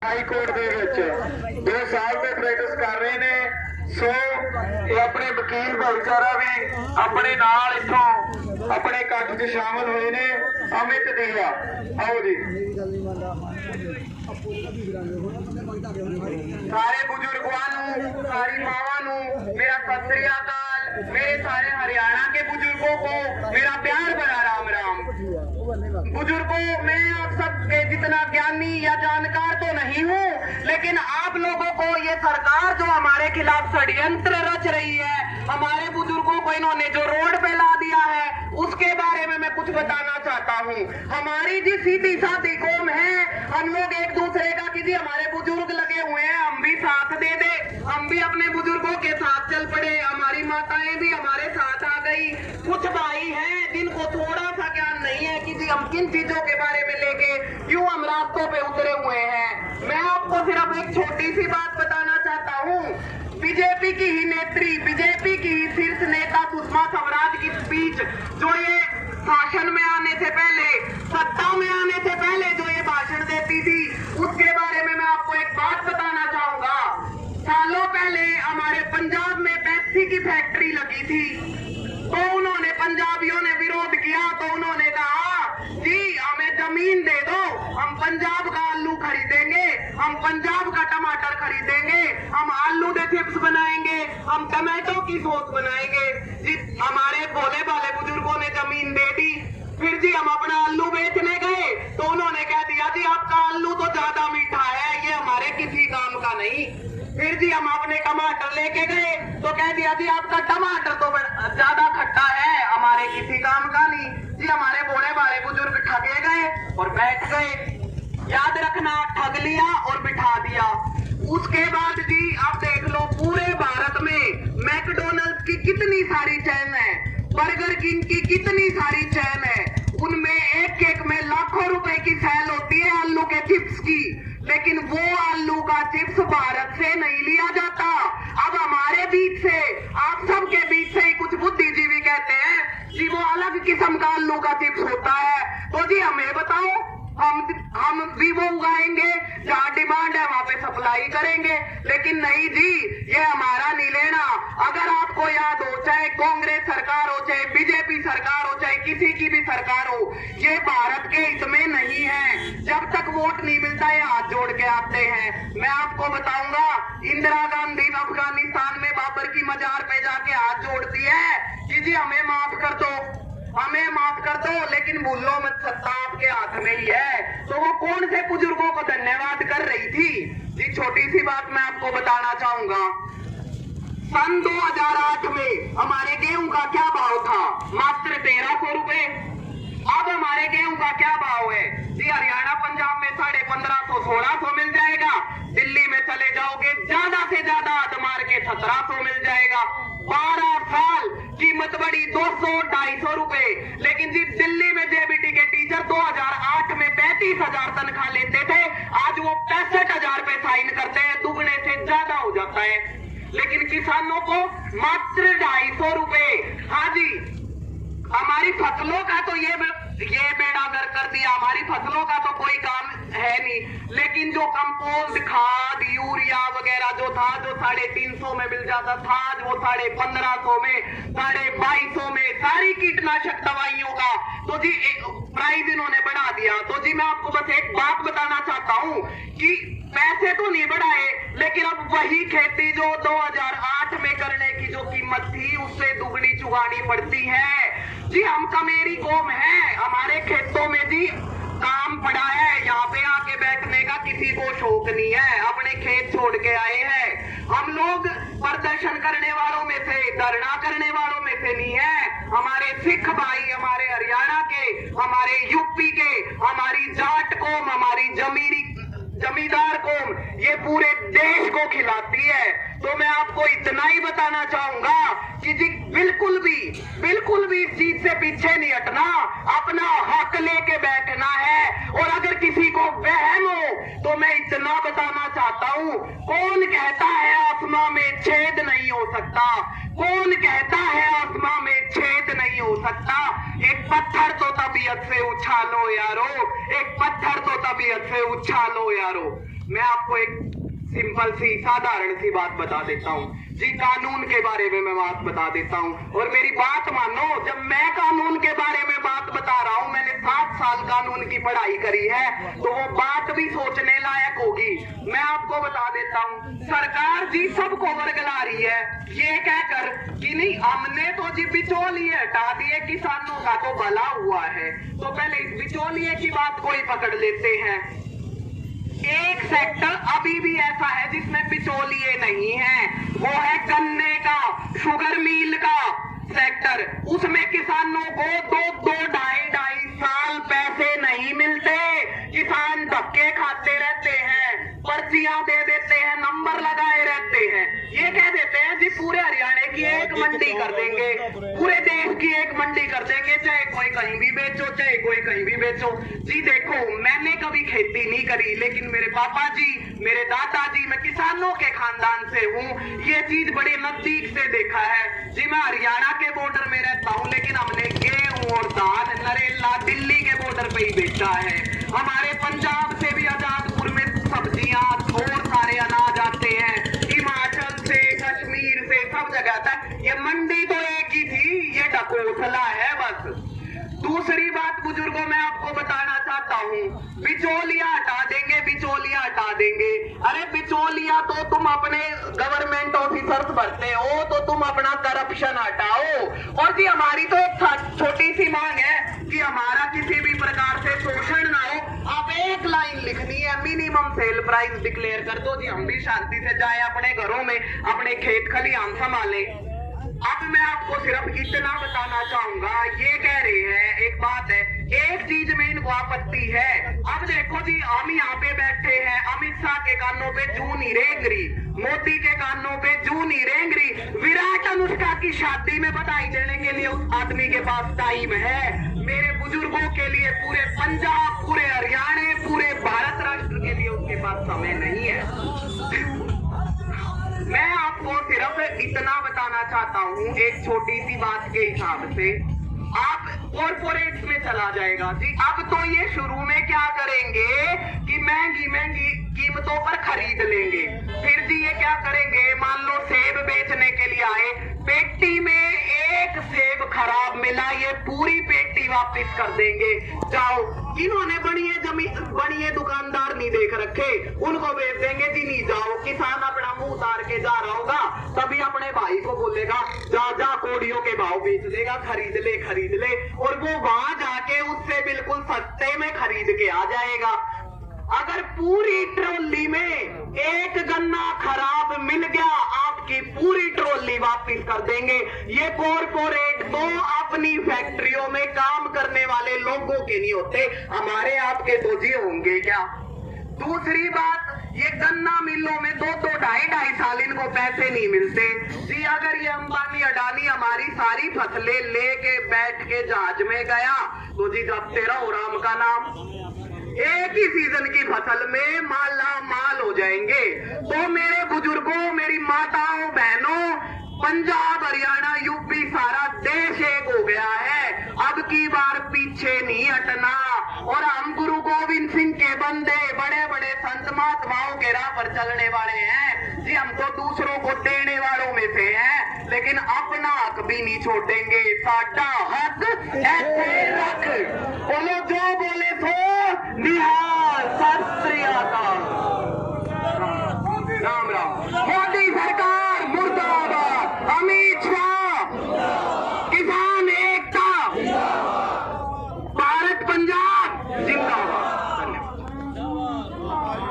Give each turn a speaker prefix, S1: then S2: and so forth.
S1: High court दे विच 2 साल से practice कर रहे ने। सो ये अपने वकील भाईचारा भी अपने नाल इथों अपने इकट्ठ च शामिल हुए ने। अमित दिया आओ जी। सारे बुजुर्गों नूं, सारी मावां नूं मेरा सत श्री अकाल। मेरे सारे हरियाणा के बुजुर्गों को मेरा प्यार भरा राम राम। बुजुर्गों, मैं आप सबके जितना ज्ञानी या जानकार तो नहीं हूँ, लेकिन आप लोगों को ये सरकार जो हमारे खिलाफ षड्यंत्र रच रही है, हमारे बुजुर्गों को इन्होंने जो रोड पे ला दिया है, उसके बारे में मैं कुछ बताना चाहता हूँ। हमारी जी सीधी सादी कौम है, हम लोग एक दूसरे का किसी हमारे बुजुर्ग लगे हुए हैं, हम भी साथ दे दे, हम भी अपने बुजुर्गों के साथ चल पड़े। हमारी माताएं भी हमारे साथ आ गई। कुछ भाई हैं जिनको थोड़ा सा ज्ञान नहीं है कि जी हम किन चीजों के बारे में लेके क्यों हम रास्तों पे उतरे हुए हैं। मैं आपको सिर्फ एक छोटी सी बात बताना चाहता हूँ। बीजेपी की ही नेत्री, बीजेपी की ही शीर्ष नेता सुषमा स्वराज की स्पीच जो ये शासन में आने से पहले, सत्ता में आने से पहले जो ये भाषण देती थी, उसके बारे में मैं आपको एक बात बताना चाहूंगा। सालों पहले हमारे पंजाब में पेप्सी की फैक्ट्री लगी थी, तो उन्होंने पंजाबियों ने विरोध किया, तो उन्होंने कहा जी हमें जमीन दे दो, हम पंजाब का आलू खरीदेंगे, हम पंजाब का टमाटर खरीदेंगे, हम आलू के चिप्स बनाएंगे, हम टमाटो की सॉस बनाएंगे। जी हमारे भोले भाले बुजुर्गों ने जमीन दे दी। फिर जी हम अपना आलू बेचने गए, तो उन्होंने कह दिया जी आपका आलू तो ज्यादा मीठा है, ये हमारे किसी काम का नहीं। फिर जी हम अपने टमाटर लेके गए, तो कह दिया जी आपका टमाटर तो ज्यादा खट्टा है, हमारे किसी काम का नहीं। जी हमारे भोले भाले बुजुर्ग ठगे गए और बैठ गए। याद रखना, ठग लिया और बिठा दिया। उसके बाद जी आप देख लो पूरे भारत में मैकडोनल्ड की कितनी सारी चैन है, बर्गर किंग की कितनी सारी चैन है, उनमें एक एक में लाखों रुपए की सेल होती है आलू के चिप्स की, लेकिन वो आलू का चिप्स भारत से नहीं लिया जाता। अब हमारे बीच से, आप सबके बीच से ही कुछ बुद्धिजीवी कहते हैं कि वो अलग किस्म का आलू का चिप्स होता है। तो जी हमें बताओ, हम भी वो उगाएंगे, जहाँ डिमांड है वहां पे सप्लाई करेंगे, लेकिन नहीं जी, ये हमारा नहीं लेना। अगर आपको याद हो, चाहे कांग्रेस सरकार हो, चाहे बीजेपी सरकार हो, चाहे किसी की भी सरकार हो, ये भारत के हित में नहीं है। जब तक वोट नहीं मिलता ये हाथ जोड़ के आते हैं। मैं आपको बताऊंगा, इंदिरा गांधी अफगानिस्तान में बाबर की मजार पे जाके हाथ जोड़ती है कि जी हमें माफ कर दो, हमें माफ कर दो, लेकिन भूलो मत सत्ता आपके हाथ में ही है। तो वो कौन से बुजुर्गों को धन्यवाद कर रही थी? जी छोटी सी बात मैं आपको बताना चाहूंगा। सन 2008 में हमारे गेहूं का क्या भाव था? मात्र 1300 रुपए। अब हमारे गेहूं का क्या भाव है? जी हरियाणा पंजाब में 1550 1600 मिल जाएगा, दिल्ली में चले जाओगे ज्यादा से ज्यादा हद मार के 1700 मिल जाएगा। 12 साल कीमत बढ़ी 200-250 रुपए, लेकिन जी दिल्ली में जेबीटी के टीचर 2008 में 35,000 तनख्वाह लेते थे, आज वो 65,000 पे साइन करते हैं, दुगने से ज्यादा हो जाता है। लेकिन किसानों को मात्र 250 रुपए। हाँ जी, हमारी फसलों का तो ये बेड़ा गर्क कर दिया, हमारी फसलों का तो कोई काम है नहीं, लेकिन जो कंपोस्ट खाद यूरिया वगैरह जो था, जो 350 में मिल जाता था, आज वो 1550 में, 2250 में, सारी कीटनाशक दवाइयों का तो जी प्राइस इन्होंने बढ़ा दिया। तो जी मैं आपको बस एक बात बताना चाहता हूँ कि पैसे तो नहीं बढ़ाए, लेकिन अब वही खेती जो 2008 में करने की जो कीमत थी, उससे दुगनी चुगानी पड़ती है। जी हम कमेरी कौम है, हमारे खेतों में जी काम पड़ा है, यहाँ पे आके बैठने का किसी को शौक नहीं है, अपने खेत छोड़ के आए हैं। हम लोग प्रदर्शन करने वालों में से, धरना करने वालों में से नहीं है। हमारे सिख भाई, हमारे हरियाणा के, हमारे यूपी के, हमारी जाट कौम, हमारी जमींदार कौम ये पूरे देश को खिलाती है। तो मैं आपको इतना ही बताना चाहूंगा कि जी बिल्कुल भी इस चीज से पीछे नहीं हटना, अपना हक लेके बैठना है। और अगर किसी को वहम हो तो मैं इतना बताना चाहता हूँ, कौन कहता है आसमां में छेद नहीं हो सकता? कौन कहता है आसमां में छेद नहीं हो सकता? एक पत्थर तो तबीयत से उछालो यारो, एक पत्थर तो तबीयत से उछालो यारो। मैं आपको एक सिंपल सी साधारण सी बात बता देता हूँ जी, कानून के बारे में मैं बात बता देता हूँ। और मेरी बात मानो, जब मैं कानून के बारे में बात बता रहा हूँ, मैंने 7 साल कानून की पढ़ाई करी है, तो वो बात भी सोचने लायक होगी। मैं आपको बता देता हूँ, सरकार जी सबको वर्गला रही है ये कहकर कि नहीं हमने तो जी बिचौलिए हटा दिए, किसानों का तो भला हुआ है। तो पहले इस बिचौलिए की बात को ही पकड़ लेते हैं। एक सेक्टर अभी भी ऐसा है जिसमें बिचौलिए नहीं है, वो है गन्ने का, शुगर मिल का सेक्टर। उसमें किसानों को 2-2 2.5 साल पैसे नहीं मिलते, किसान धक्के खाते रहते हैं, पर्चियां दे देते हैं, नंबर लगाए रहते हैं। ये कह देते हैं जी पूरे हरियाणा की एक मंडी कर देंगे, पूरे देश की एक मंडी कर देंगे, चाहे कोई कहीं भी बेचो, चाहे कोई कहीं भी बेचो। जी देखो, मैंने कभी खेती नहीं करी, लेकिन मेरे पापा जी, मेरे दादाजी, मैं किसानों के खानदान से हूँ, ये चीज बड़े नजदीक से देखा है। जी मैं हरियाणा के बॉर्डर में रहता हूँ, लेकिन हमने गेहूं और दाल नरेला दिल्ली के बॉर्डर पे ही बेचा है। हमारे पंजाब से भी आजादपुर में सब्जियां और सारे अनाज आते हैं, हिमाचल से, कश्मीर से, सब जगह तक। ये मंडी तो एक ही थी, ये ढकोसला है बस। दूसरी बात बुजुर्गों मैं आपको बताना चाहता हूँ, बिचौलिया हटा देंगे, बिचौलिया हटा देंगे। अरे बिचौलिया तो तुम अपने गवर्नमेंट ऑफिसर्स भरते हो, तो तुम अपना करप्शन हटाओ। और जी हमारी तो एक छोटी सी मांग है कि हमारा किसी भी प्रकार से शोषण ना हो। आप एक लाइन लिखनी है, मिनिमम सेल प्राइस डिक्लेयर कर दो जी, हम भी शांति से जाए अपने घरों में, अपने खेत खलिहान संभालें। अब मैं आपको सिर्फ इतना बताना चाहूंगा, ये कह रहे हैं, एक बात है, एक चीज में इनको आपत्ति है। अब देखो जी, हम यहाँ पे बैठे हैं, अमित शाह के कानों पे जू नहीं रेंग रही, मोदी के कानों पे जू नहीं रेंग रही, विराट अनुष्का की शादी में बधाई देने के लिए उस आदमी के पास टाइम है। मेरे बुजुर्गों के लिए, पूरे पंजाब, पूरे हरियाणा, पूरे भारत राष्ट्र के लिए उसके पास समय नहीं है। मैं आपको सिर्फ इतना बताना चाहता हूँ, एक छोटी सी बात के हिसाब से, आप कॉर्पोरेट में चला जाएगा जी। अब तो ये शुरू में क्या करेंगे कि महंगी महंगी कीमतों पर खरीद लेंगे, फिर जी ये क्या करेंगे, मान लो सेब बेचने के लिए आए, पेटी में एक सेब खराब मिला, ये पूरी पेटी वापस कर देंगे। जाओ, इन्होंने बड़िए दुकानदार नहीं देख रखे, उनको बेच देंगे जी, नहीं जाओ। किसान अपना मुंह उतार के जा रहा होगा, तभी अपने भाई को बोलेगा जा जा कोड़ियों के भाव बेच देगा, खरीद ले खरीद ले, और वो वहां जाके उससे बिल्कुल सस्ते में खरीद के आ जाएगा। अगर पूरी ट्रॉली में एक गन्ना खराब मिल गया, आपकी पूरी ट्रॉली वापस कर देंगे। ये कॉर्पोरेट तो अपनी फैक्ट्रियों में काम करने वाले लोगों के नहीं होते, हमारे आपके तो जी होंगे क्या। दूसरी बात, ये गन्ना मिलों में 2-2 2.5 साल इनको पैसे नहीं मिलते जी। अगर ये अंबानी अडानी हमारी सारी फसलें लेके बैठ के जहाज में गया, तो जी जपते रहो राम का नाम, एक ही सीजन की फसल में माला माल हो जाएंगे। तो मेरे बुजुर्गों, मेरी माताओं, बहनों, पंजाब, हरियाणा, यूपी, सारा देश एक हो गया है, अब की बार पीछे नहीं हटना। और हम गुरु गोविंद सिंह के बंदे, बड़े बड़े संत महात्माओं के राह पर चलने वाले हैं जी। हम तो दूसरों को देने वालों में से हैं, लेकिन अपना हक भी नहीं छोड़ेंगे। साडा हक ऐसे रख, बोलो जो बोले सो निहाल। सत श्री अकाल।